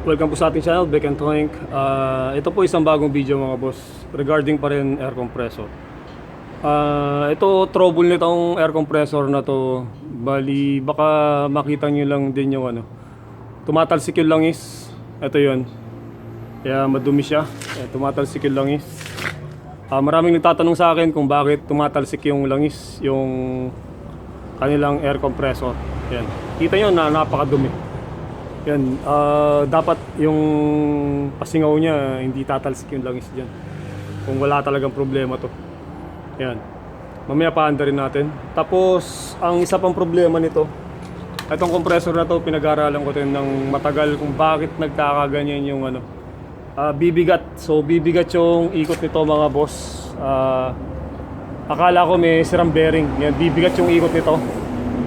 Welcome po sa ating channel, Beck and Toink. Ito po isang bagong video mga boss, regarding pa rin air compressor. Ito trouble nitong air compressor na to. Bali, baka makita nyo lang din yung tumatalsik yung langis. Ito yun. Kaya madumi siya. Tumatalsik yung langis. Maraming nagtatanong sa akin kung bakit tumatalsik yung langis, yung kanilang air compressor. Yan. Kita nyo na napakadumi. Yan, dapat yung pasingaw niya hindi tatalsik yung langis dyan kung wala talagang problema to. Yan, mamaya paanda rin natin. Tapos ang isa pang problema nito, itong compressor na to, pinag-aaralan ko din ng matagal kung bakit nagkakaganyan yung bibigat. So bibigat yung ikot nito mga boss. Akala ko may sirang bearing. Yan, bibigat yung ikot nito.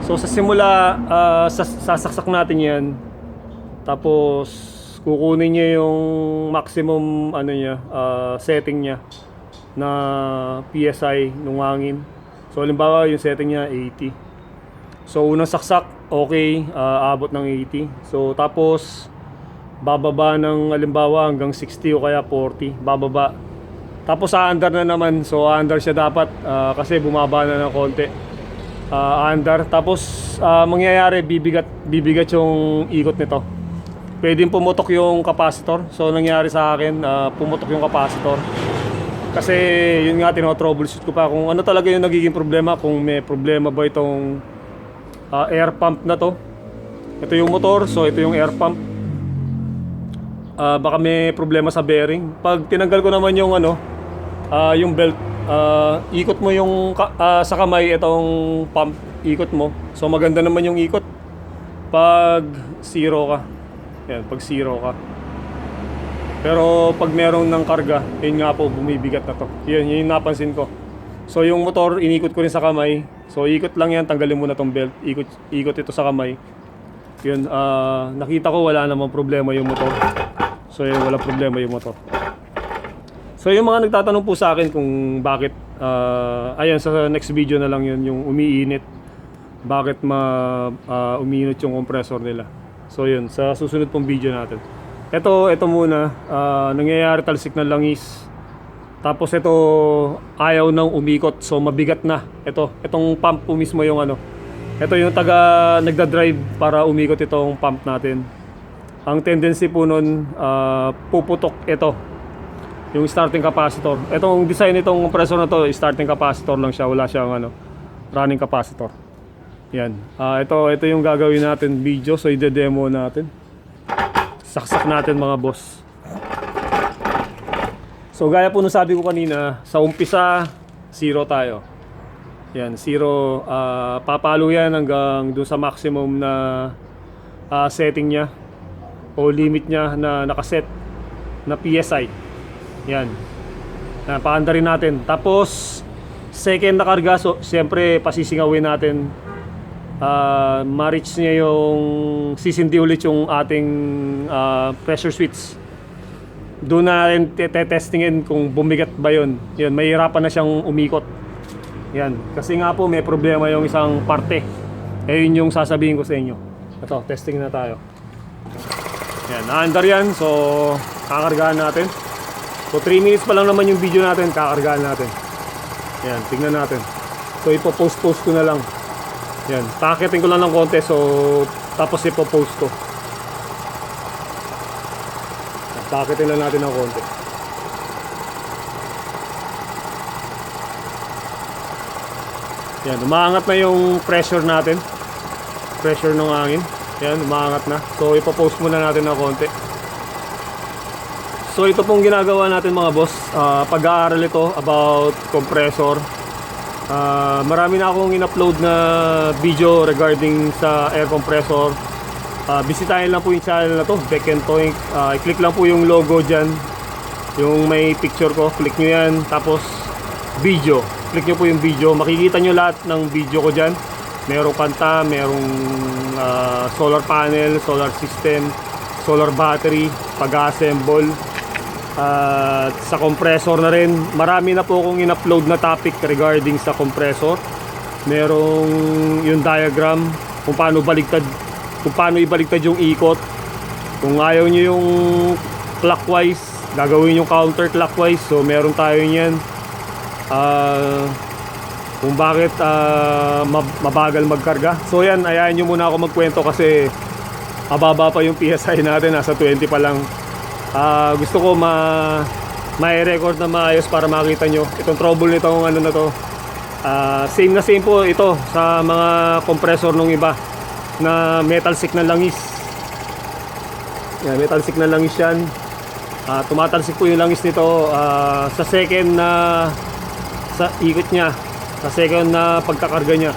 So sa simula, sasaksak natin yan. Tapos kukunin niya yung maximum setting niya na PSI ng hangin. So halimbawa yung setting niya 80. So unang saksak okay, abot ng 80. So tapos bababa ng halimbawa hanggang 60 o kaya 40, bababa. Tapos aandar na naman. So aandar siya dapat kasi bumaba na ng konti. Aandar. Tapos mangyayari bibigat yung ikot nito. Pwedeng pumutok yung capacitor. So nangyari sa akin, pumutok yung capacitor. Kasi yun nga, tino-troubleshoot ko pa kung ano talaga yung nagiging problema. Kung may problema ba itong air pump na to. Ito yung motor, so ito yung air pump. Baka may problema sa bearing. Pag tinanggal ko naman yung yung belt, ikot mo yung sa kamay itong pump, ikot mo. So maganda naman yung ikot pag zero ka. Yan, pag zero ka. Pero pag meron ng karga, yun nga po, bumibigat na to. Yun yung napansin ko. So yung motor, inikot ko rin sa kamay. So ikot lang yan, tanggalin mo na tong belt. Ikot ito sa kamay. Yun, nakita ko wala namang problema yung motor. So yun, wala problema yung motor. So yung mga nagtatanong po sa akin kung bakit, ayan, sa next video na lang yun, yung umiinit. Bakit umiinit yung compressor nila. So yun, sa susunod pong video natin. Ito muna, nangyayari talsik ng langis. Tapos ito ayaw nang umikot, so mabigat na. Itong pump po mismo yung ito yung nagda-drive para umikot itong pump natin. Ang tendency po nun, puputok ito, yung starting capacitor. Itong design nitong compressor na to, starting capacitor lang siya, wala siyang running capacitor. Yan. Ito yung gagawin natin video. So ide-demo natin. Saksak natin mga boss. So gaya po nung sabi ko kanina, sa umpisa zero tayo. Yan, zero. Papalo yan hanggang dun sa maximum na setting niya o limit niya na nakaset na PSI. Yan. Paanda rin natin. Tapos second na karga, so siyempre pasisingawin natin. Ma-reach niya yung sisindi ulit yung ating pressure switch. Doon na rin testingin kung bumigat ba yun. Yun, mahirapan na siyang umikot. Yan, kasi nga po may problema yung isang parte. Yun yung sasabihin ko sa inyo. Ito, testing na tayo. Yan, naandar yan. So kakargahan natin. So 3 minutes pa lang naman yung video natin, kakargahan natin. Yan, tingnan natin. So ipo-post ko na lang. Yan, takitin ko lang ng konti, so tapos ipo-post ko. Takitin lang natin ng konti. Yan, umaangat na yung pressure natin. Pressure ng hangin. Yan, umaangat na. So ipo-post muna natin ng konti. So ito pong ginagawa natin mga boss. Pag-aaral ito about compressor. Marami na akong in-upload na video regarding sa air compressor. Bisitahin lang po yung channel na to, Beck and Toink. I-click lang po yung logo dyan, yung may picture ko, click nyo yan. Tapos video, click nyo po yung video. Makikita nyo lahat ng video ko dyan. Merong kanta, merong solar panel, solar system, solar battery, pag-assemble. Sa compressor na rin, marami na po akong in-upload na topic regarding sa compressor. Merong yung diagram kung paano ibaliktad yung ikot. Kung ayaw nyo yung clockwise, gagawin yung counterclockwise. So meron tayo niyan. Kung bakit mabagal magkarga. So yan, ayain nyo muna ako magkwento kasi mababa pa yung PSI natin, nasa 20 pa lang. Gusto ko may record na maayos para makita nyo itong trouble nitong ano na to. Same na same po ito sa mga compressor nung iba na metal stick na langis. Yan, metal stick na langis yan. Tumatalsik po yung langis nito sa second na sa ikot niya, sa second na pagkakarga niya.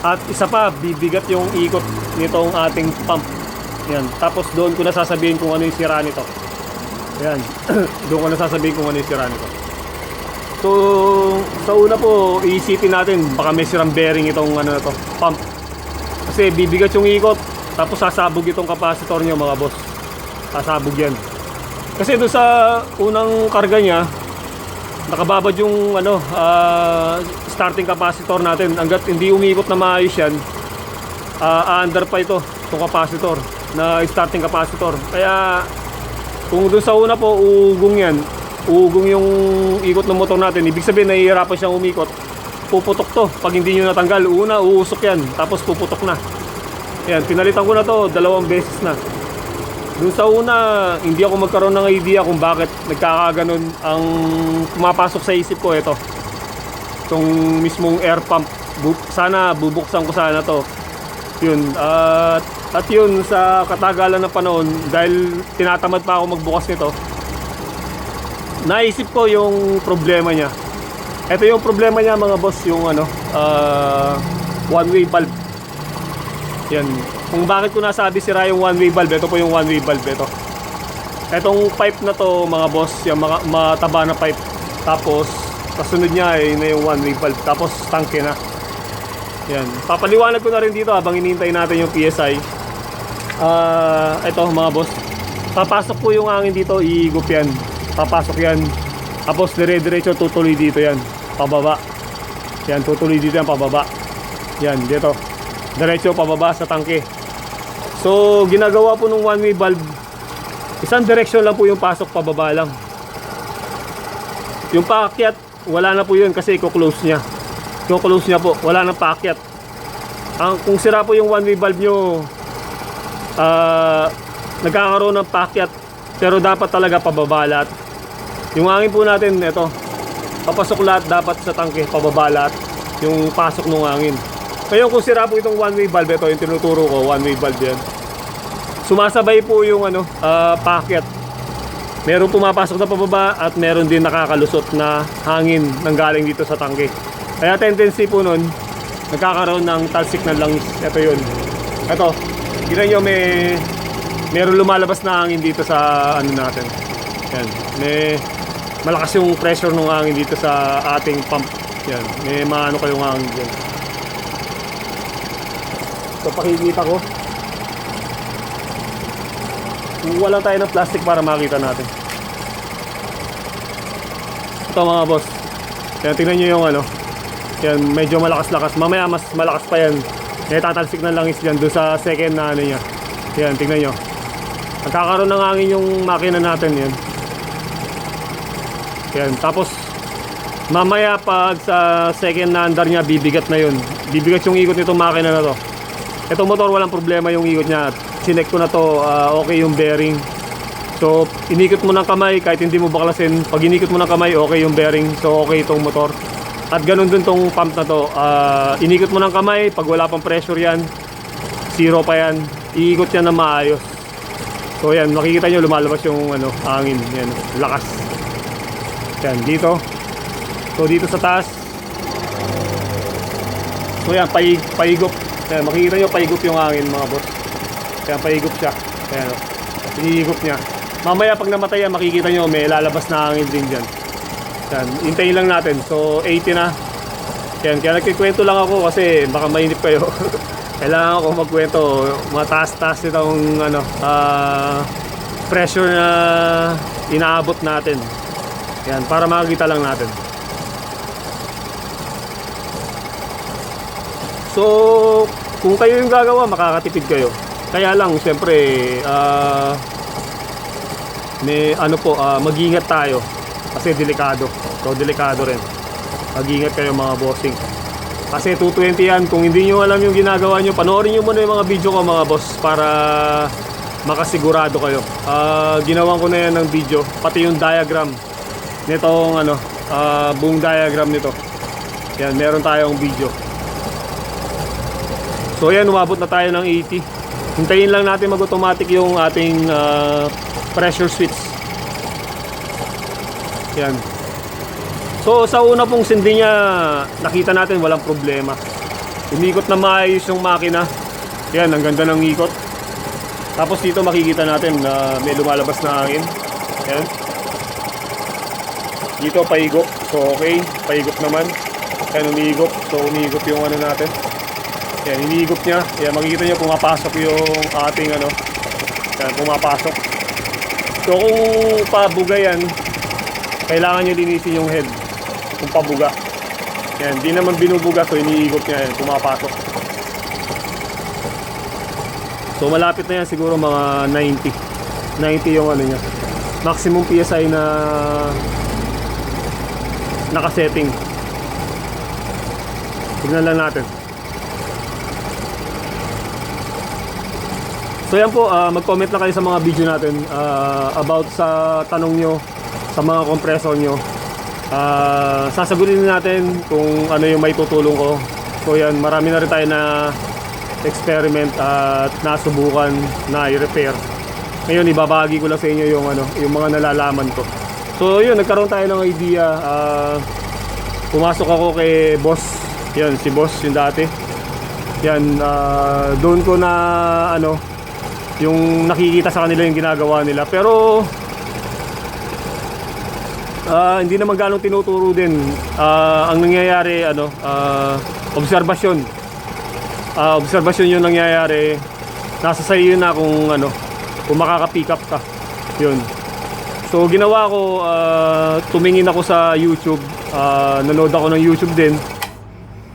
At isa pa, bibigat yung ikot nitong ating pump. Yan. Tapos doon ko na sasabihin kung ano yung sira nito. Yan. Doon ko na sasabihin kung ano yung sira nito. So, sa una po, iisipin natin baka may sirang bearing itong ano na to, pump. Kasi bibigat yung ikot, tapos sasabog itong capacitor nyo mga boss. Sasabog yan. Kasi doon sa unang karga niya, nakababad yung ano, starting capacitor natin. Hanggat hindi umikot na maayos yan, under pa ito, itong capacitor na starting capacitor. Kaya kung doon sa una po uugong yan, uugong yung ikot ng motor natin, ibig sabihin nahihirapan siyang umikot, puputok to. Pag hindi nyo natanggal, una uusok yan, tapos puputok na. Yan, pinalitan ko na to 2 beses na. Doon sa una, hindi ako magkaroon ng idea kung bakit nagkakaganon. Ang pumapasok sa isip ko, ito itong mismong air pump. Sana bubuksan ko sana to. Yun, at yun, sa katagalan ng panahon, dahil tinatamad pa ako magbukas nito, naisip ko yung problema niya. Ito yung problema niya mga boss, yung ano, one-way valve. Yan. Kung bakit ko nasabi sira yung one-way valve, ito po yung one-way valve ito. Itong pipe na to mga boss, yung mataba na pipe. Tapos kasunod niya ay na yung one-way valve. Tapos tangke na. Yan. Papaliwanag ko na rin dito habang hinihintay natin yung PSI. Ito mga boss, papasok po yung hangin dito, iigop yan. Papasok yan. Tapos dire-diretso tutuloy dito yan, pababa. Yan, tutuloy dito yan, pababa. Yan, dito. Diretso pababa sa tangke. So, ginagawa po ng one-way valve, isang direction lang po yung pasok, pababa lang. Yung paakyat, wala na po yun kasi i-close niya. I-close niya po, wala nang paakyat. Kung sira po yung one-way valve nyo, nagkakaroon ng paakyat, pero dapat talaga pababa lahat. Yung hangin po natin, ito, papasok lahat dapat sa tangke, pababa lahat yung pasok ng hangin. Ngayon kung sira po itong one-way valve, ito yung tinuturo ko, one-way valve yan. Sumasabay po yung ano, paakyat. Meron pumapasok na pababa at meron din nakakalusot na hangin nang galing dito sa tangke. Kaya tendency po nun, nagkakaroon ng talsik ng langis. Ito yun. Ito, tignan nyo, meron lumalabas na hangin dito sa ano natin. Yan. Malakas yung pressure ng hangin dito sa ating pump. Yan. May maano kayong hangin dyan. So pakikita ko. Kuha lang tayo ng plastic para makita natin. Ito mga boss. Yan, tingnan nyo yung ano. Yan, medyo malakas-lakas. Mamaya mas malakas pa yan. May tatalsik ng langis dyan doon sa second na ano niya. Yan, tingnan nyo. Nagkakaroon ng hangin yung makina natin. Yan. Yan, tapos mamaya pag sa second na andar niya, bibigat na yun. Bibigat yung ikot nitong makina na to. Itong motor walang problema yung ikot niya. Sinek ko na to, okay yung bearing. So inikot mo ng kamay kahit hindi mo baklasin. Pag inikot mo ng kamay, okay yung bearing. So okay itong motor. At ganun din tong pump na to, inikot mo ng kamay, pag wala pang pressure yan, zero pa yan, iikot yan na maayos. So yan, makikita nyo lumalabas yung ano, hangin. Yan, lakas. Yan, dito. So dito sa taas. So yan, paigop. Yan, makikita nyo paigop yung hangin mga boss. Yan, paigop siya. Yan, iniigop niya. Mamaya pag namatay yan, makikita nyo may lalabas na hangin din dyan. Yan, hintayin lang natin. So 80 na. Yan, kaya nagkikwento lang ako kasi baka mainip kayo. Kailangan ako magkwento. Mataas-taas itong ano, pressure na inaabot natin. Yan, para makikita lang natin. So kung kayo yung gagawa, makakatipid kayo. Kaya lang, siyempre, may ano po, mag-ingat tayo kasi delikado. So delikado rin. Mag-ingat kayo mga bossing. Kasi 220 yan. Kung hindi nyo alam yung ginagawa nyo, panoorin nyo muna yung mga video ko mga boss para makasigurado kayo. Ginawan ko na yan ng video, pati yung diagram nitong ano, buong diagram nito. Yan, meron tayong video. So yan, umabot na tayo ng 80. Hintayin lang natin mag-automatic yung ating pressure switch. Yan. So sa una pong sindi niya, nakita natin walang problema. Umikot na maayos yung makina. Yan, ang ganda ng ikot. Tapos dito makikita natin na may lumalabas na hangin. Yan. Dito paigop. So okay, paigop naman. Yan, umiigop. So umiigop yung ano natin. Yan, iniigop niya. Yan, makikita niyo pumapasok yung ating ano. Yan, pumapasok. So kung pabuga yan, kailangan niyo linisin yung head. Kung pabuga. Yan, di naman binubuga. So iniigop niya yan, pumapasok. So malapit na yan, siguro mga 90. 90 yung ano niya. Maximum PSI na nakasetting. Tignan lang natin. So yan po, mag-comment na kayo sa mga video natin about sa tanong nyo, sa mga compressor nyo. Sasagutin natin kung ano yung may tutulong ko. So yan, marami na rin tayo na experiment at nasubukan na i-repair. Ngayon, ibabahagi ko lang sa inyo yung, ano, yung mga nalalaman ko. So yun, nagkaroon tayo ng idea. Pumasok ako kay boss. Yan, si boss yung dati. Yan, doon ko na ano, yung nakikita sa kanila yung ginagawa nila. Pero hindi naman ganong tinuturo din. Ang nangyayari ano, obserbasyon. Obserbasyon yung nangyayari. Nasa sa iyo na kung ano, kung makaka-pick up ka. Yun. So ginawa ko, tumingin ako sa YouTube. Nanood ako ng YouTube din.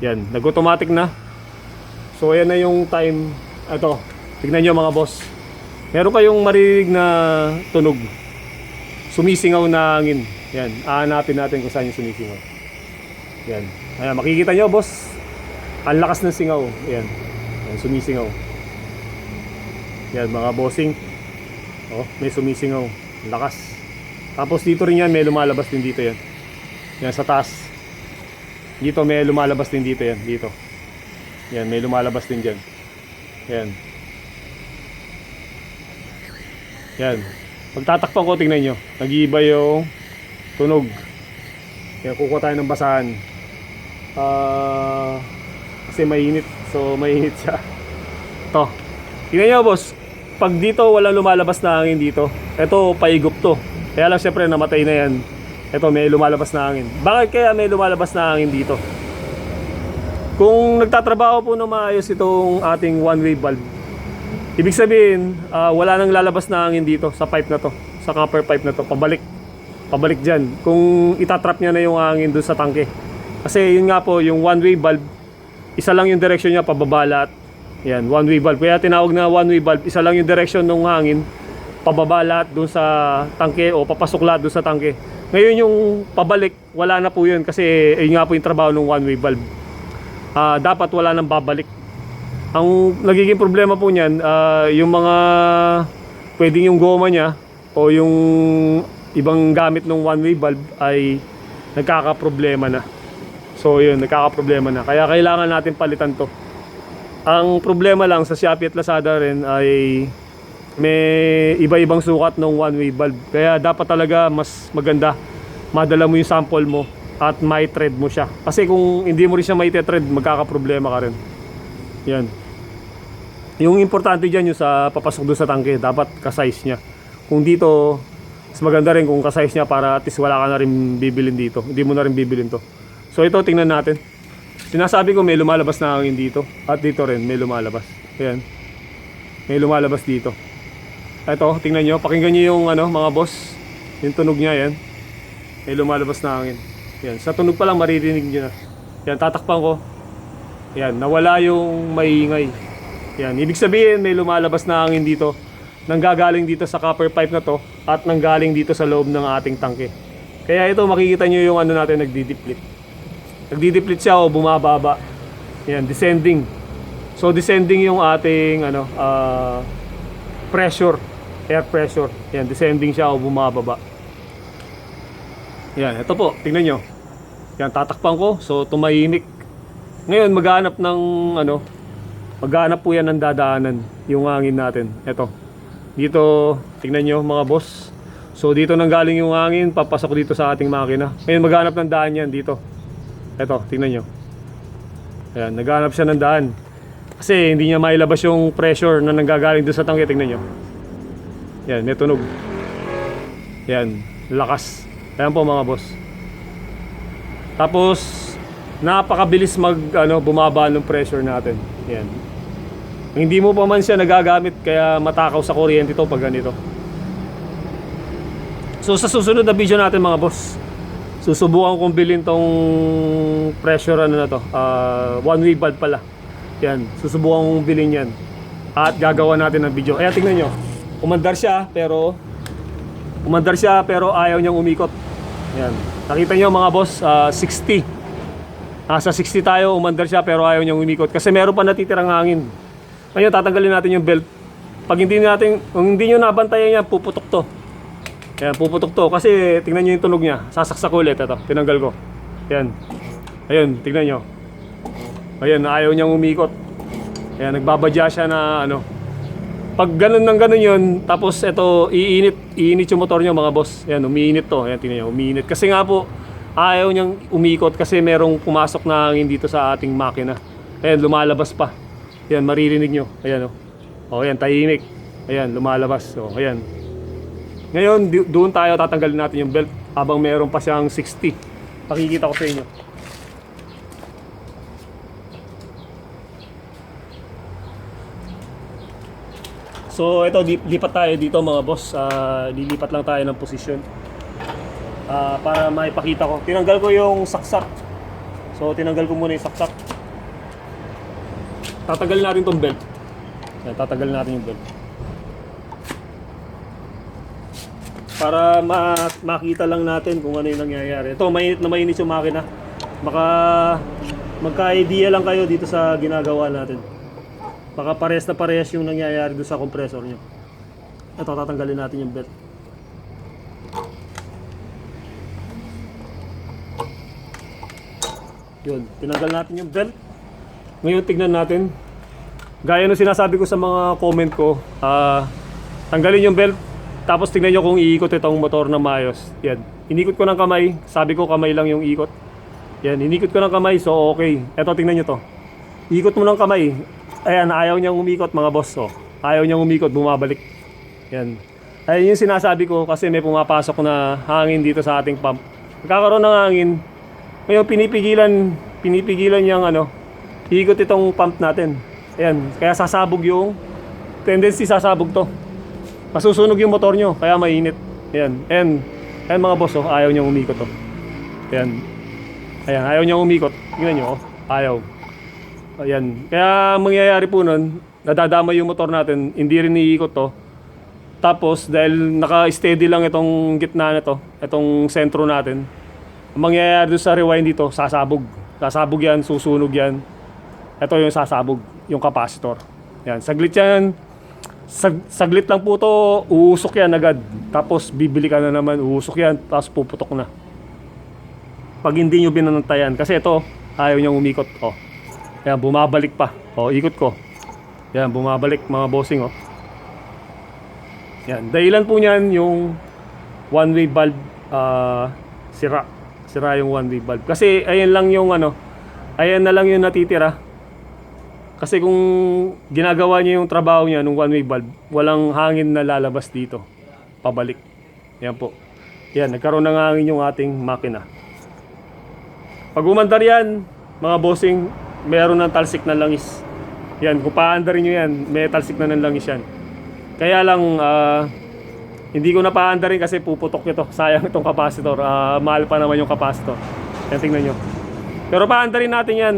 Yan, nag-automatic na. So ayan na yung time. Ito, tignan nyo mga boss. Meron kayong maririnig na tunog. Sumisingaw na hangin. Yan, aanapin natin kung saan yung sumisingaw. Yan, ayan, makikita nyo boss. Ang lakas ng singaw. Yan, yan, sumisingaw. Yan mga bossing. Oh, may sumisingaw. Ang lakas. Tapos dito rin yan, may lumalabas din dito yan. Yan sa taas. Dito may lumalabas din dito yan. Dito. Yan, may lumalabas din dyan. Yan. Yan. Pagtatakpan ko, tingnan nyo. Nag-iiba yung tunog. Kaya kukuha tayo ng basahan. Kasi mainit. So, mainit siya. Ito. Tingnan nyo, boss. Pag dito, walang lumalabas na hangin dito. Ito, paigop to. Kaya lang, syempre, namatay na yan. Ito, may lumalabas na hangin. Bakit kaya may lumalabas na hangin dito? Kung nagtatrabaho po na maayos itong ating one-way valve, ibig sabihin, wala nang lalabas na hangin dito sa pipe na to, sa copper pipe na to, pabalik dyan. Kung itatrap niya na yung hangin dun sa tangke. Kasi yun nga po, yung one-way valve, isa lang yung direction niya, pababa lahat. Yan, one-way valve. Kaya tinawag na one-way valve, isa lang yung direction ng hangin, pababa lahat dun sa tangke o papasok lahat dun sa tangke. Ngayon yung pabalik, wala na po yun kasi yun nga po yung trabaho ng one-way valve. Dapat wala nang babalik. Ang nagiging problema po niyan, yung mga pwedeng yung goma niya o yung ibang gamit ng one-way valve ay nagkakaproblema na. So yun, nagkakaproblema na. Kaya kailangan natin palitan to. Ang problema lang sa Shopee at Lazada rin ay may iba-ibang sukat ng one-way valve. Kaya dapat talaga mas maganda madala mo yung sample mo at may thread mo siya. Kasi kung hindi mo rin siya may thread, magkakaproblema ka rin. Yan. Yung importante dyan yung sa papasok doon sa tangke, dapat ka-size niya. Kung dito, mas maganda rin kung ka-size niya para at least wala ka na rin bibilin dito. Hindi mo na rin bibilin to. So ito, tingnan natin. Sinasabi ko may lumalabas na hangin dito. At dito rin may lumalabas. Ayan. May lumalabas dito. Ito, tingnan nyo. Pakinggan nyo yung ano, mga boss. Yung tunog niya, yan. May lumalabas na hangin. Yan. Sa tunog pa lang maririnig nyo na. Yan, tatakpan ko. Yan, nawala yung maingay. Yan, ibig sabihin may lumalabas na hangin dito nanggagaling dito sa copper pipe na to at nanggaling dito sa loob ng ating tangke. Kaya ito makikita nyo yung ano natin nagdi-deplete. Nagdi-deplete siya o bumababa. Yan, descending. So descending yung ating ano pressure, air pressure. Yan, descending siya o bumababa. Yan, ito po, tingnan nyo. Yan, tatakpan ko, so tumahimik. Ngayon, maghanap ng ano, maghanap po yan ng dadaanan, yung hangin natin. Ito, dito, tingnan nyo mga boss. So dito nang galing yung hangin, papasok dito sa ating makina. Ngayon, maghanap ng daan yan dito. Ito, tingnan nyo. Ayan, naghanap siya ng daan. Kasi hindi niya mailabas yung pressure na nanggagaling doon sa tangke, tingnan nyo. Yan, may tunog. Yan, lakas. Ayan po mga boss. Tapos napakabilis bumaba ng pressure natin. Yan. Hindi mo pa man siya nagagamit kaya matakaw sa kuryente ito pag ganito. So sa susunod na video natin mga boss, susubukan kong bilhin tong pressure na to. One way valve pala. Yan, susubukan kong bilhin yan. At gagawa natin ng video. Ayan, tingnan nyo. Umandar siya pero ayaw niyang umikot. Yan. Nakita nyo mga boss, 60. Nasa 60 tayo, umandar siya pero ayaw niyang umikot. Kasi meron pa natitirang hangin. Ngayon, tatanggalin natin yung belt. Kung hindi nyo nabantayan yan, puputok to. Yan, puputok to. Kasi tingnan nyo yung tunog niya. Sasaksak ulit. Ito, tinanggal ko. Yan. Ayun, tingnan nyo. Ayun, ayaw niyang umikot. Yan, nagbabadya siya na ano. Pag ganun ng ganun yun, tapos ito, iinit yung motor nyo mga boss. Yan, umiinit to. Yan, tingnan nyo, umiinit. Kasi nga po, ayaw niyang umikot kasi merong pumasok na hangin dito sa ating makina. Ayan, lumalabas pa. Yan, maririnig nyo. Ayan, o. O, yan, tahimik. Ayan, lumalabas. O, ayan. Ngayon, doon tayo tatanggalin natin yung belt habang meron pa siyang 60. Pakikita ko sa inyo. So ito, lipat tayo dito mga boss. Lilipat lang tayo ng posisyon para maipakita ko. Tinanggal ko yung saksak. So tinanggal ko muna yung saksak. Tatanggalin natin tong belt. Tatanggalin natin yung belt para makita lang natin kung ano yung nangyayari. Ito, mainit na mainit yung makina. Baka magka-idea lang kayo dito sa ginagawa natin. Baka parehas na parehas yung nangyayari doon sa compressor nyo. Ito, tatanggalin natin yung belt. Yun, tinanggal natin yung belt. Ngayon, tignan natin. Gaya ng sinasabi ko sa mga comment ko, tanggalin yung belt, tapos tignan nyo kung iikot itong motor na maayos. Yan, inikot ko ng kamay. Sabi ko kamay lang yung ikot. Yan, inikot ko ng kamay, so okay. Ito, tignan nyo to. Ikot mo ng kamay. Ayan, ayaw niyang umikot mga boss. Oh. Ayaw niyang umikot, bumabalik. Yan. Ayun yung sinasabi ko kasi may pumapasok na hangin dito sa ating pump. Nagkakaroon ng hangin. Ngayon pinipigilan niyang ikot itong pump natin. Ayan, kaya sasabog yung tendency, sasabog to. Masusunog yung motor nyo, kaya mainit. Ayan, ayan mga boss, ayaw niyang umikot to. Ayan. Ayan, ayaw niyang umikot. Tingnan nyo, ayaw. Ayan. Kaya mangyayari po nun, nadadamay yung motor natin, hindi rin iikot to. Tapos dahil naka-steady lang itong gitna na to, itong sentro natin, ang mangyayari doon sa rewind dito, sasabog. Sasabog yan, susunog yan. Ito yung sasabog, yung capacitor. Yan, saglit yan. Saglit lang po to, uusok yan agad. Tapos bibili ka na naman, uusok yan, tapos puputok na. Pag hindi nyo binantayan, kasi ito, ayaw niyang umikot. Oh. Yan, bumabalik pa. O, ikot ko. Yan, bumabalik mga bossing, oh. Yan, dahilan po niyan yung one-way valve sira. Sira yung one-way valve. Kasi ayan lang yung ayan na lang yung natitira. Kasi kung ginagawa niya yung trabaho niya nung one-way valve, walang hangin na lalabas dito. Pabalik. Yan po. Yan, nagkaroon ng hangin yung ating makina. Pag umandar yan, mga bossing, meron ng talsik na langis. Yan, kung paandarin nyo yan, may talsik na ng langis yan. Kaya lang, hindi ko na paandarin kasi puputok ito. Sayang itong capacitor. Mahal pa naman yung capacitor. Yan, tingnan nyo. Pero paandarin natin yan.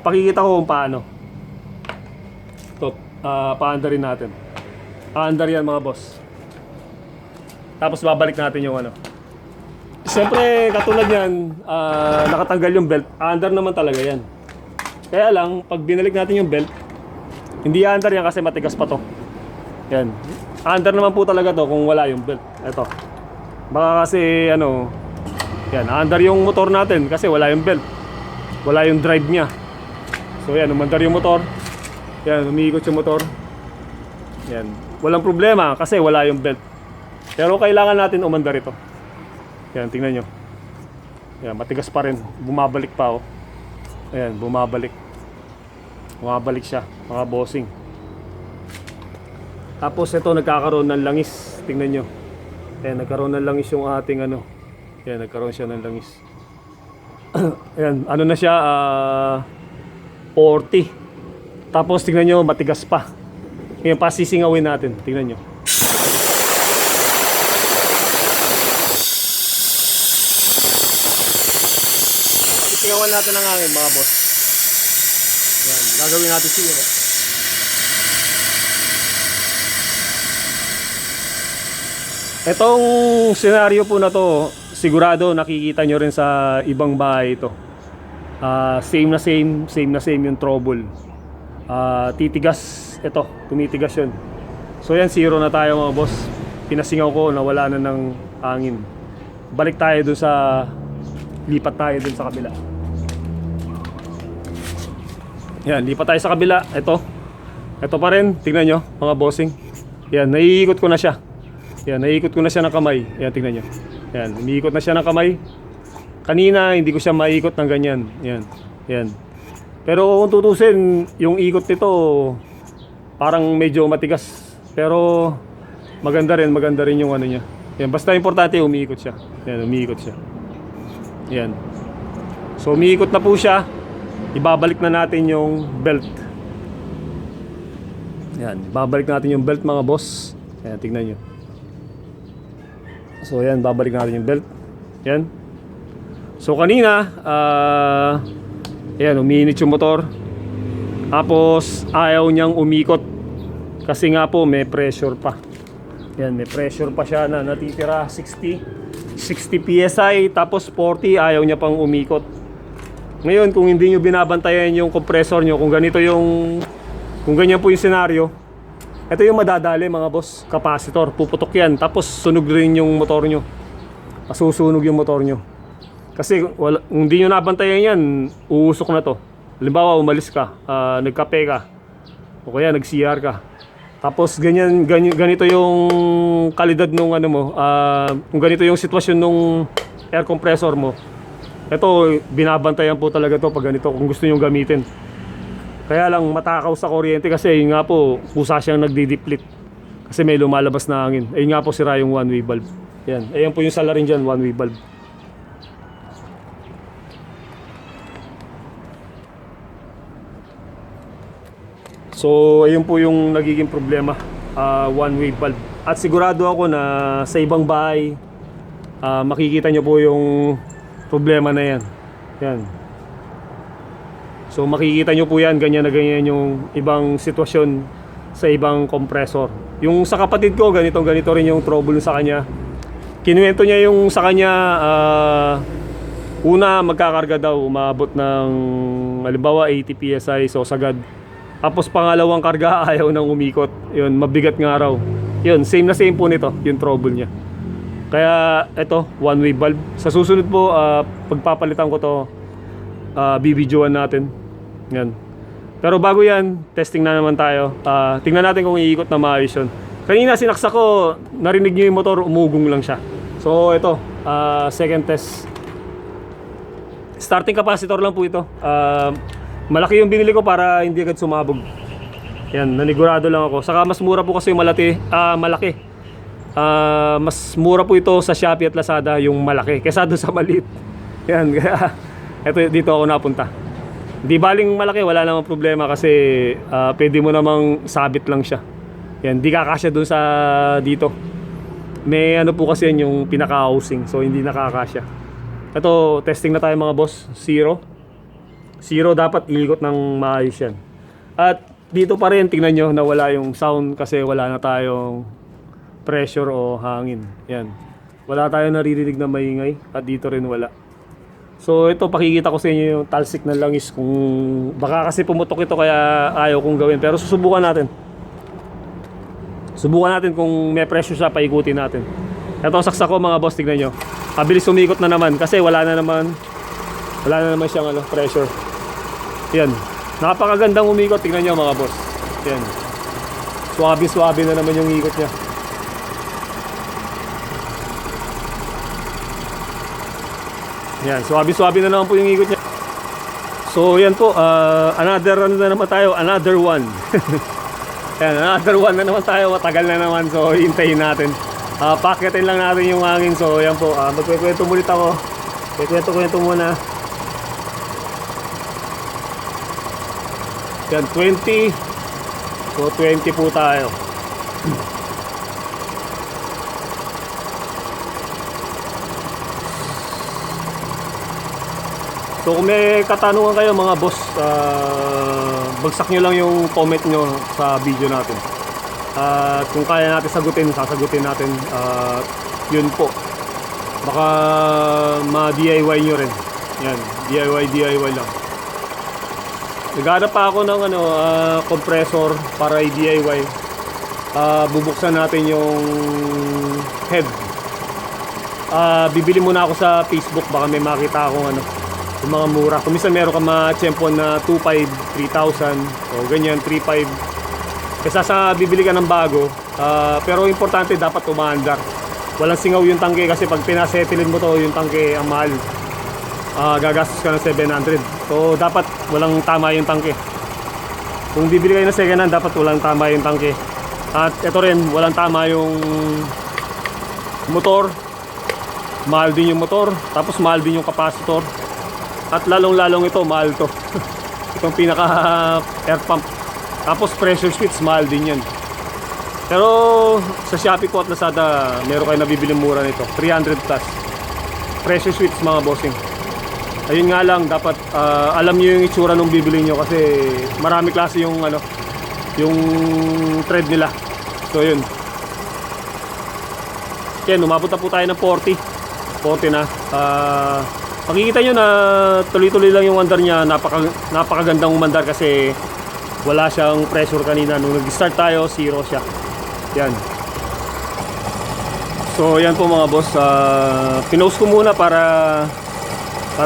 Pakikita ko kung paano. Ito, paandarin natin. Aandar yan mga boss. Tapos babalik natin yung ano. Siyempre, katulad yan, nakatanggal yung belt. Aandar naman talaga yan. Kaya lang, pag binalik natin yung belt, hindi aandar yan kasi matigas pa to. Yan. Aandar naman po talaga to kung wala yung belt. Ito. Baka kasi ano, yan, aandar yung motor natin kasi wala yung belt. Wala yung drive niya. So yan, umandar yung motor. Yan, umiikot yung motor. Yan. Walang problema kasi wala yung belt. Pero kailangan natin umandar ito. Yan, tingnan nyo. Yan, matigas pa rin. Bumabalik pa oh. Ayan, bumabalik. Bumabalik siya, mga bossing. Tapos ito, nagkakaroon ng langis. Tingnan nyo. Ayan, nagkaroon ng langis yung ating ano. Ayan, nagkaroon siya ng langis. Ayan, ano na siya, 40. Tapos tingnan nyo, matigas pa. Ngayon, pasisingawin natin. Tingnan nyo. Sisingawan natin ang hangin mga boss. Ayan, gagawin natin siguro. Itong senaryo po na to, sigurado nakikita nyo rin sa ibang bahay ito. Same na same yung trouble. Titigas, ito, tumitigas yun. So yan, zero na tayo mga boss. Pinasingaw ko, nawala na ng hangin. Balik tayo dun sa, lipat tayo dun sa kabila. Yan, lipat tayo sa kabila. Ito pa rin, tingnan nyo mga bossing. Yan, naiikot ko na siya. Yan, naiikot ko na siya ng kamay. Yan, tingnan nyo. Yan, umiikot na siya ng kamay. Kanina, hindi ko siya maiikot ng ganyan. Yan, yan. Pero kung tutusin, yung ikot nito, parang medyo matigas. Pero maganda rin yung ano niya. Yan, basta importante, umiikot siya. Yan, umiikot siya. Yan. So, umiikot na po siya. Ibabalik na natin yung belt. Yan, ibabalik natin yung belt mga boss. Yan, tingnan nyo. So yan, babalik natin yung belt. Yan. So kanina, yan, umiinit yung motor. Tapos ayaw niyang umikot. Kasi nga po may pressure pa. Yan, may pressure pa siya na natitira 60 PSI. Tapos 40, ayaw niya pang umikot. Ngayon, kung hindi nyo binabantayan yung compressor nyo, kung ganyan po yung senaryo, ito yung madadali mga boss, capacitor, puputok yan. Tapos sunog rin yung motor nyo. Masusunog yung motor nyo. Kasi kung hindi nyo nabantayan yan, uusok na to. Halimbawa, umalis ka, nagkape ka, o kaya nag-CR ka. Tapos ganito yung kalidad nung ano mo, kung ganito yung sitwasyon nung air compressor mo. Ito, binabantayan po talaga to pag ganito kung gusto nyo gamitin. Kaya lang matakaw sa kuryente kasi yun nga po, kusa siyang nagdi-deplete. Kasi may lumalabas na hangin. Ayun nga po sira yung one-way valve. Yan. Ayan po yung salarin dyan, one-way valve. So, ayun po yung nagiging problema. One-way valve. At sigurado ako na sa ibang bahay, makikita nyo po yung problema na yan. Yan. So makikita nyo po yan, ganyan na ganyan yung ibang sitwasyon sa ibang compressor. Yung sa kapatid ko, ganito rin yung trouble sa kanya. Kinuwento niya yung sa kanya, una magkakarga daw, umabot ng halimbawa 80 PSI, so sagad. Tapos pangalawang karga, ayaw nang umikot. Yun, mabigat nga raw. Yun, same na same po nito, yung trouble niya. Kaya ito, one-way valve. Sa susunod po, pagpapalitan ko to, bibidyoan natin. Yan. Pero bago yan, testing na naman tayo. Tingnan natin kung iikot na maayos yun. Kanina sinaksak ko, narinig nyo yung motor, umugong lang siya. So ito, second test. Starting capacitor lang po ito. Malaki yung binili ko para hindi agad sumabog. Yan, nanigurado lang ako. Saka mas mura po kasi yung malaki. Mas mura po ito sa Shopee at Lazada yung malaki kaysa doon sa maliit. Yan, kaya dito ako napunta. Di baling malaki, wala namang problema kasi pwede mo namang sabit lang siya. Yan, di kakasya doon sa dito. May ano po kasi yan yung pinaka-housing, so hindi nakakasya. Ito, testing na tayo mga boss. Zero dapat iikot ng maayos yan. At dito pa rin, tingnan nyo, nawala yung sound kasi wala na tayong pressure o hangin. Yan. Wala tayong naririnig na maingay at dito rin wala. So ito, pakikita ko sa inyo yung talsik ng langis kung baka kasi pumutok ito kaya ayaw kong gawin. Pero susubukan natin. Subukan natin kung may pressure siya, paikutin natin. Ito saksak ko mga boss, tignan nyo. Mabilis umikot na naman kasi wala na naman siyang pressure. Yan. Napakagandang umikot, tignan nyo mga boss. Yan. Swabe na naman yung ikot niya. Yan, swabe na naman po yung ikot niya. So yan po, another na naman tayo, another one. Yan, another one na naman tayo, matagal na naman, so hintayin natin. Paketin lang natin yung hangin, so yan po, magkwento muna ako. Kwento muna. Yan, 20. So 20 po tayo. So kung may katanungan kayo mga boss, bagsak nyo lang yung comment nyo sa video natin. At kung kaya natin sagutin, sasagutin natin. Yun po. Baka ma-DIY nyo rin. Yan, DIY lang. Naghanap pa ako ng compressor para i-DIY. Bubuksan natin yung head. Bibili muna ako sa Facebook, baka may makita akong yung mga mura. Kung minsan meron ka ma-tsempo na 2.5, 3,000 o ganyan, 3.5. Kesa sa bibili ka ng bago, pero importante dapat umaandar. Walang singaw yung tangke kasi pag pinasetilin mo to yung tangke ang mahal. Gagastos ka ng 700. So dapat walang tama yung tangke. Kung bibili kayo ng second hand, dapat walang tama yung tangke. At ito rin, walang tama yung motor. Mahal din yung motor, tapos mahal din yung capacitor. At lalong-lalong ito, mahal to. Itong pinaka air pump. Tapos pressure switch, mahal din yan. Pero sa Shopee ko at Lazada, meron kayo nabibili mura nito, 300 plus. Pressure switch mga bossing. Ayun nga lang, dapat alam niyo yung itsura nung bibili nyo kasi marami klase yung yung thread nila. So yun. Yan, umabot na po tayo ng 40 na. Makikita nyo na tuloy-tuloy lang yung andar niya. Napakagandang umandar kasi wala siyang pressure kanina. Nung nag-start tayo, 0 siya. Yan. So yan po mga boss, pinost ko muna para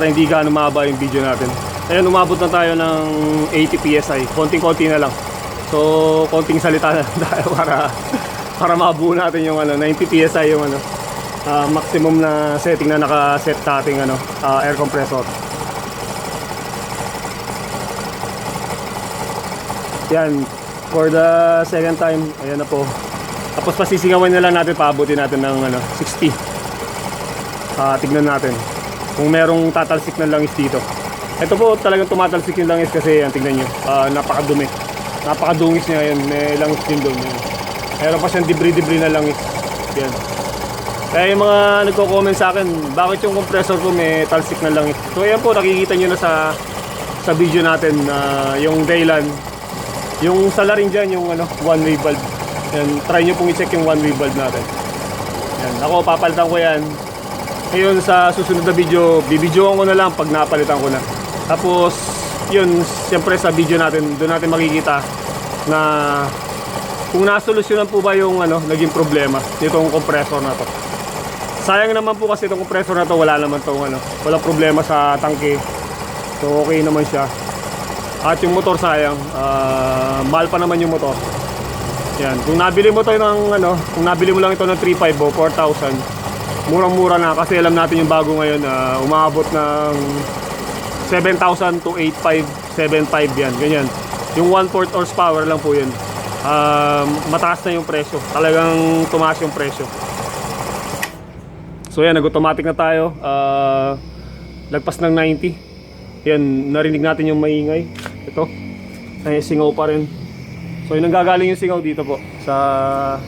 hindi gaano mahaba yung video natin. Ayan, umabot na tayo ng 80 PSI. Konting-konti na lang. So konting salita na lang tayo para mabuo natin yung 90 PSI yung maximum na setting na naka-set sa ating air compressor. Yan, for the second time, ayan na po. Tapos pasisingawan na lang natin, paabutin natin ng 60. Tignan natin kung merong tatalsik na langis dito. Ito po talagang tumatalsik yung langis kasi yan, tignan nyo, napakadumi. Napakadungis niya yun, may langis din doon. Meron pa siyang debris na langis. Yan. Kaya yung mga nagko-comment sa akin, bakit yung compressor ko may talsik na langis? So ayan po, nakikita nyo na sa video natin yung daylan. Yung salarin dyan, yung one-way bulb. Yan, try nyo pong i-check yung one-way bulb natin. Yan, ako papalitan ko yan. Ngayon sa susunod na video, bibidyoan ko na lang pag napalitan ko na. Tapos, yun, siyempre sa video natin, doon natin makikita na kung nasolusyonan po ba yung naging problema nitong compressor na to. Sayang naman po kasi itong compressor na to, wala naman tong walang problema sa tangke. So okay naman siya. At yung motor sayang, mahal pa naman yung motor. Yan, kung nabili mo to kung nabili mo lang ito ng 3.5 o 4,000, murang-mura na kasi alam natin yung bago ngayon umaabot ng 7,000 to 8.5, 7.5 yan, ganyan. Yung 1/4 horsepower lang po yun. Mataas na yung presyo. Talagang tumaas yung presyo. So yan, nag-automatic na tayo. Lagpas ng 90. Yan, narinig natin yung maingay. Ito, ay singaw pa rin. So yun, nanggagaling yung singaw dito po sa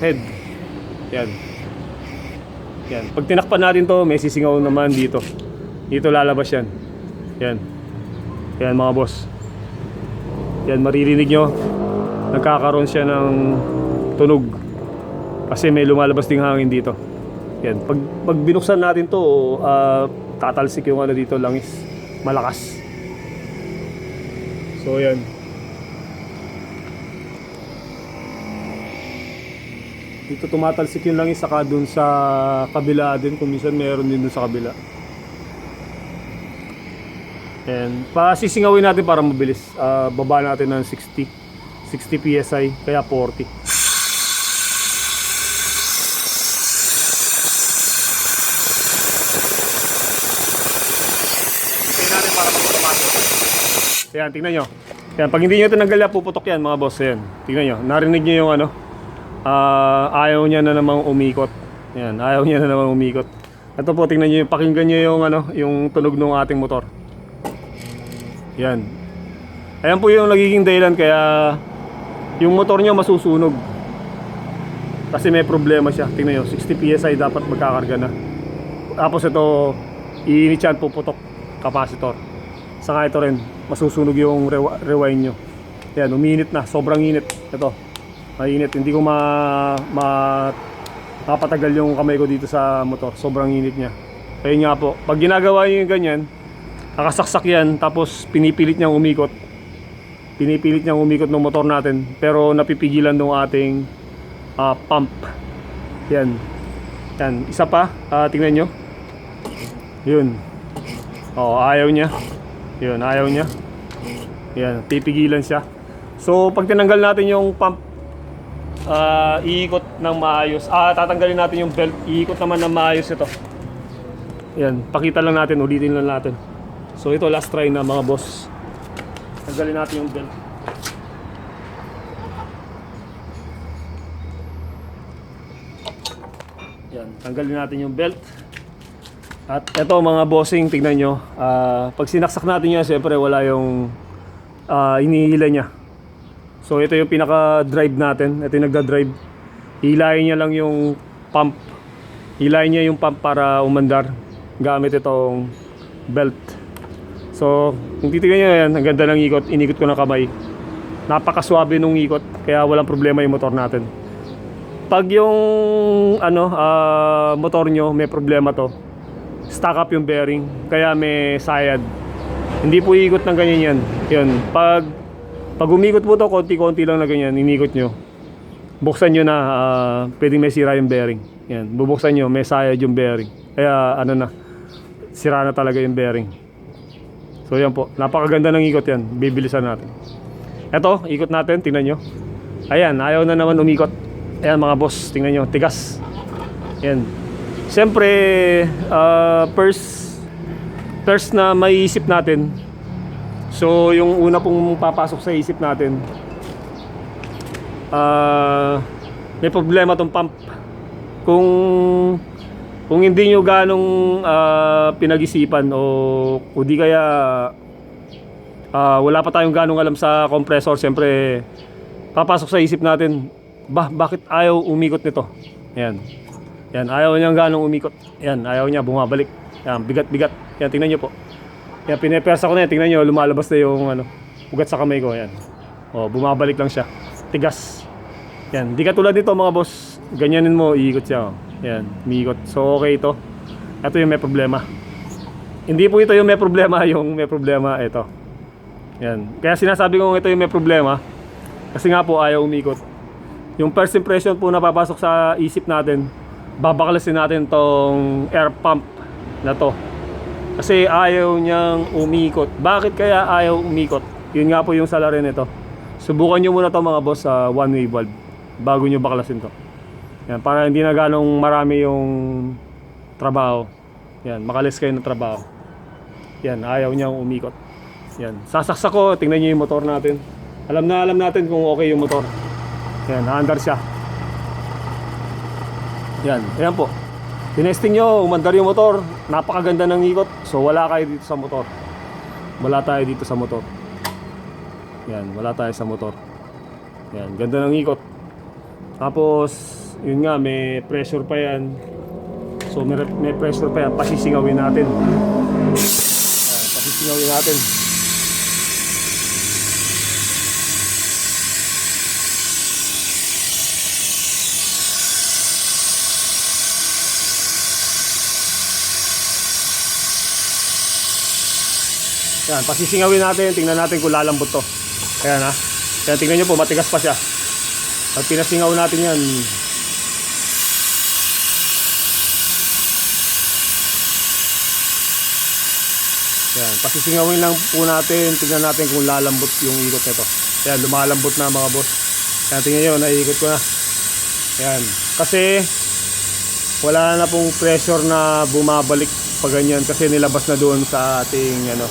head. Yan. Yan, pag tinakpan natin to, may sisingaw naman dito. Dito lalabas yan. Yan. Yan mga boss. Yan, maririnig nyo. nagkakaroon siya ng tunog. Kasi may lumalabas ding hangin dito. Yan. Pag binuksan natin to, tatalsik yung ano dito, langis. Malakas. So yan. Dito tumatalsik yung langis, saka dun sa kabila din. Kung minsan meron din dun sa kabila. And pasisingawin natin para mabilis. Baba natin ng 60 PSI, kaya 40. Hintayin natin para mag-automatic. Ayan, tingnan nyo. Ayan, pag hindi nyo tinanggal yan, puputok yan mga boss. Ayan, tingnan nyo. Narinig nyo yung ano, ayaw niya na namang umikot. Ayan, ayaw niya na namang umikot. Ito po, tingnan nyo, pakinggan nyo yung, ano, yung tunog ng ating motor. Yan. Ayan po yung nagiging dahilan kaya yung motor nyo masusunog. Kasi may problema siya. Tingnan nyo, 60 PSI dapat magkakarga na. Tapos ito, iinit yan, puputok capacitor. Saka ito rin, masusunog yung rewind nyo. Yan, uminit na, sobrang init. Ito, mainit. Hindi ko mapatagal yung kamay ko dito sa motor. Sobrang init niya. Kaya nga po, pag ginagawa nyo yung ganyan, nakasaksak yan, tapos pinipilit niyang umikot. Pinipilit niyang umikot ng motor natin, pero napipigilan ng ating pump. Yan. Yan. Isa pa, tingnan nyo. Yun. Ayaw niya. Yun, ayaw niya. Yan, pipigilan siya. So, pag tinanggal natin yung pump, iikot ng maayos. Tatanggalin natin yung belt, iikot naman ng maayos ito. Yan, pakita lang natin, ulitin lang natin. So ito last try na mga boss. Tanggalin natin yung belt. Yan, tanggalin natin yung belt. At ito mga bossing, tignan nyo. Pag sinaksak natin yan, siyempre wala yung inihila niya. So ito yung pinaka-drive natin. Ito yung nagda-drive. Hilahin niya lang yung pump. Hilahin niya yung pump para umandar gamit itong belt. So, kung titignan nyo yan, ang ganda ng ikot, inikot ko ng kamay. Napakaswabe nung ikot, kaya walang problema yung motor natin. Pag yung motor nyo may problema to, stuck up yung bearing, kaya may sayad. Hindi po iikot ng ganyan yan. Yun, pag umikot po to, konti-konti lang na ganyan, inikot nyo. Buksan nyo na, pwedeng may sira yung bearing. Yan, bubuksan nyo, may sayad yung bearing. Kaya sira na talaga yung bearing. So yan po, napakaganda ng ikot yan. Bibilisan natin. Eto, ikot natin, tingnan nyo. Ayan, ayaw na naman umikot. Ayan mga boss, tingnan nyo, tigas. Ayan. Siyempre, first na may isip natin. So yung una pong papasok sa isip natin, may problema tong pump. Kung hindi nyo ganong pinag-isipan o di kaya wala pa tayong ganong alam sa compressor, siyempre papasok sa isip natin, bakit ayaw umikot nito? Yan. Yan, ayaw niyang ganong umikot. Yan, ayaw niya, bumabalik. Yan, bigat-bigat. Yan, tingnan nyo po. Yan, pinepersa ko na yan. Tingnan nyo, lumalabas na yung ugat sa kamay ko. Yan. Bumabalik lang siya. Tigas. Yan, di katulad nito mga boss. Ganyanin mo, iikot siya. Yan, umiikot. So okay ito. Ito yung may problema. Hindi po ito yung may problema, yung may problema ito. Yan. Kaya sinasabi ko ito yung may problema kasi nga po ayaw umikot. Yung first impression po na papasok sa isip natin, babaklasin natin tong air pump na to. Kasi ayaw niyang umikot. Bakit kaya ayaw umikot? Yun nga po yung salarin nito. Subukan nyo muna to mga boss sa one-way valve bago nyo baklasin to. Yan, para hindi na ganong marami yung trabaho. Yan, makalis kayo ng trabaho. Yan, ayaw niyang umikot. Yan, sasaksak ko, tingnan niyo yung motor natin. Alam natin kung okay yung motor. Yan, naandar siya. Yan, ayan po. Tinesting nyo, umandar yung motor. Napakaganda ng ikot. So wala kayo dito sa motor. Wala tayo dito sa motor. Yan, wala tayo sa motor. Yan, ganda ng ikot. Tapos yun nga, may pressure pa yan. So may pressure pa yan. Pasisingawin natin. Pasisingawin natin. Yan, pasisingawin natin, tingnan natin kung lalambot to. Ayan ha. Yan, tingnan nyo po, matigas pa siya. Pag pinasingaw natin yan, yan, pasisingawin lang po natin, tingnan natin kung lalambot yung ikot nito. Yan, lumalambot na mga boss. Yan, tingnan nyo, naiikot ko na. Yan, kasi wala na pong pressure na bumabalik pag ganyan kasi nilabas na doon sa ating ano,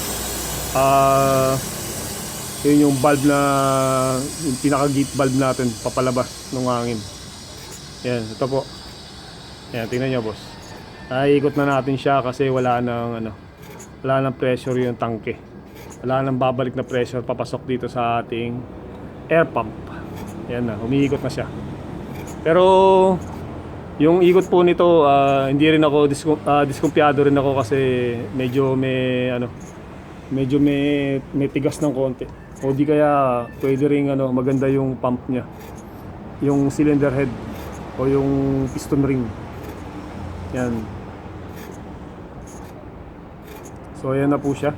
yun yung valve na, yung pinaka gate valve natin papalabas ng hangin. Yan, ito po. Yan, tingnan nyo boss. Naiikot na natin siya kasi wala nang ano, wala nang pressure yung tangke. Wala nang babalik na pressure papasok dito sa ating air pump. Yan na, umiikot na siya. Pero yung ikot po nito, hindi rin ako diskumpiyado rin ako kasi medyo may ano, medyo may tigas ng konti. O di kaya pwede ring ano, maganda yung pump niya. Yung cylinder head o yung piston ring. Yan. So ayan na po siya.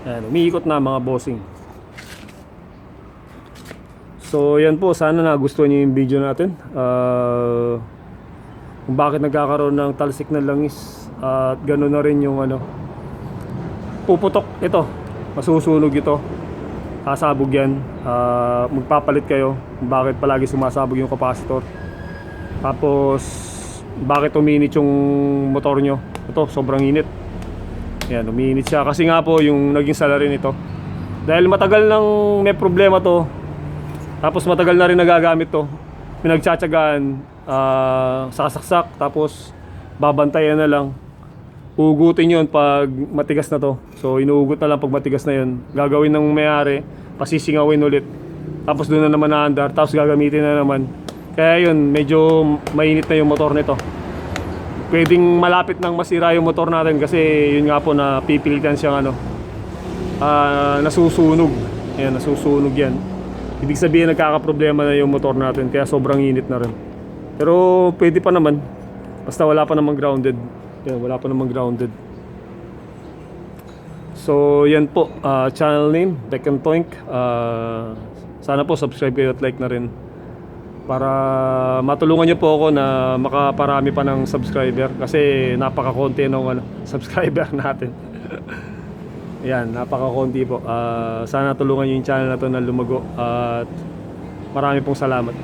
Ayan, umiikot na mga bossing. So yan po, sana nagustuhan niyo yung video natin. Kung bakit nagkakaroon ng talsik na langis at gano'n na rin yung ano, puputok ito, masusunog ito, sasabog yan. Magpapalit kayo kung bakit palagi sumasabog yung capacitor. Tapos bakit uminit yung motor nyo. Ito, sobrang init. Yan, uminit siya. Kasi nga po, yung naging salarin nito. Dahil matagal nang may problema to. Tapos matagal na rin nagagamit to. Pinagtsatsagaan, saksak. Tapos, babantayan na lang. Ugutin yun pag matigas na to. So, inuugot na lang pag matigas na yun. Gagawin ng may-ari, pasisingawin ulit. Tapos doon na naman naandar. Tapos gagamitin na naman. Kaya yun, medyo mainit na yung motor nito. Pwedeng malapit nang masira yung motor natin kasi yun nga po na pipilitan siyang ano, nasusunog. Ayan, nasusunog yan. Ibig sabihin nagkakaproblema na yung motor natin kaya sobrang init na rin. Pero pwede pa naman. Basta wala pa namang grounded. Yan, wala pa namang grounded. So yan po, channel name, Tech and Toink. Sana po subscribe kayo at like na rin. Para matulungan niyo po ako na makaparami pa ng subscriber kasi napaka-konti ng ano, subscriber natin. Yan, napaka-konti po. Sana tulungan niyo yung channel na to na lumago at marami pong salamat.